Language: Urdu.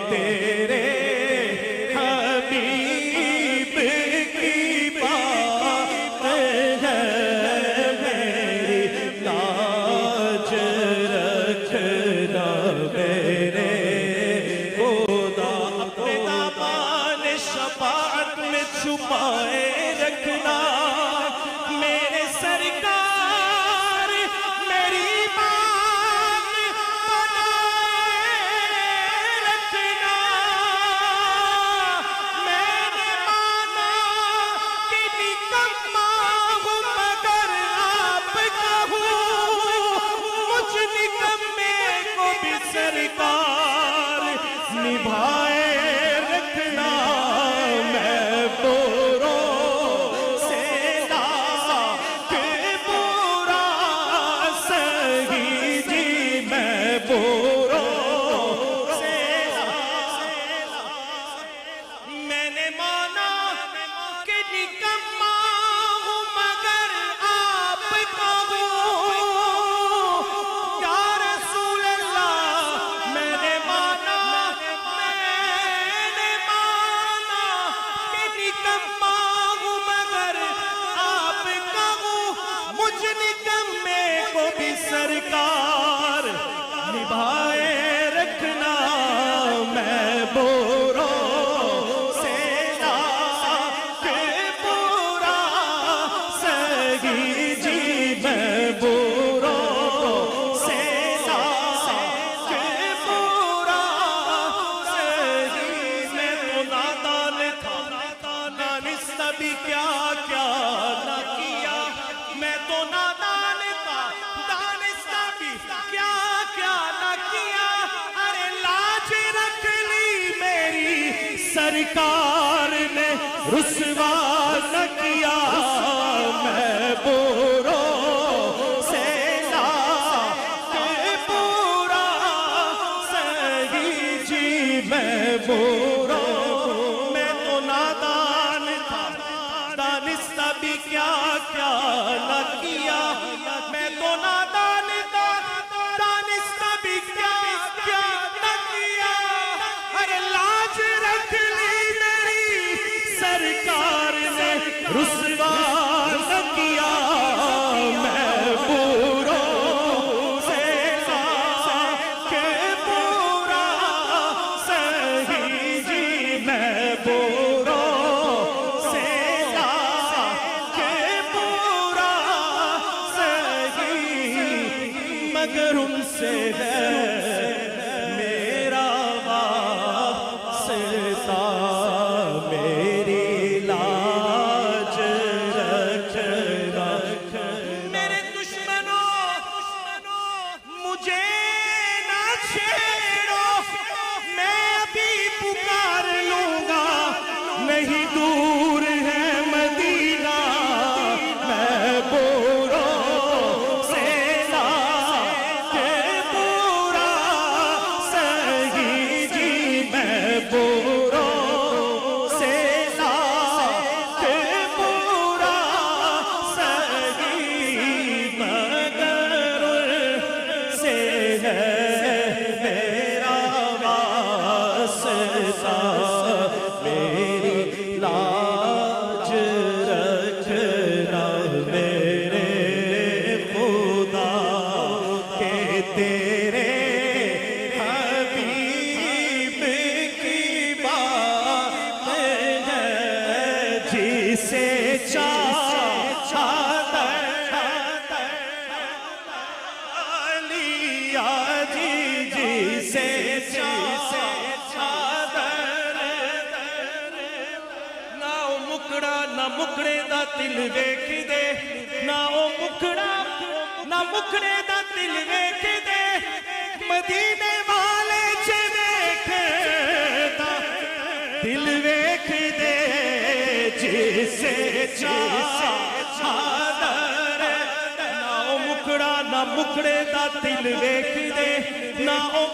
تیرے حبیب کی بات ہے میری لاج رکھنا میرے خدا اپنے دامان شفاعت میں چھپائے رکھنا میرے سرکار میری بات بنائے رکھنا میں نے مانا کہ نکما ہوں مگر آپ کا ہوں مجھ نکمے کو بھی سرکار نبھائے رکھنا میں بوروں سے لاکھ برا سہی جی میں بوروں سے میں نے مانا کہ نکما ہوں مگر آپ کا ہوں یا رسول اللہ میں نے مانا کہ نکما ہوں مگر آپ کا ہوں مجھ نکمے کو بھی سرکار نبھائے رکھنا میں بوروں سے لاکھ برا سہی جی میں بوروں سے لاکھ برا سہی میں تو نادان تھا دانستہ بھی کیا کیا نہ کیا میں تو نادان تھا دانستہ بھی کیا کیا نہ کیا ارے لاج رکھ لی میری سرکار نے رسوا نہ کیا میں بوروں سے لاکھ برا سہی جی میں بوروں میں تو نادان تھا دانستہ بھی کیا کیا نہ کیا میں تو نادان تھا دانستہ بھی کیا کیا نہ کیا ارے لاج رکھ لی میری سرکار نے رسوا نہ کیا میں بوروں سے لاکھ برا سہی جی میں بوروں سے لاکھ برا سہی مگر ان سے ہے میرا واسطہ میری لاج رکھنا میرے دشمنوں مجھے نہ چھیڑو میں ابھی پکار لوں گا نہیں دور ہے مدینہ میں بوروں سے لاکھ برا سہی جی میں بوروں سے لاکھ برا سہی مگر ان سے ہے میرا واسطہ میری لاج رکھنا میرے خدا کہ تیرے حبیب کی بات ہے جسے لیا جی جسے نہ مکڑے دا دل ویکھ دے نہ او مکڑا نہ مکڑے دا دل ویکھ دے مدینے والے چ ویکھ دا دل ویکھ دے جسے چادر نہ او مکڑا نہ مکڑے دا دل ویکھ دے نہ او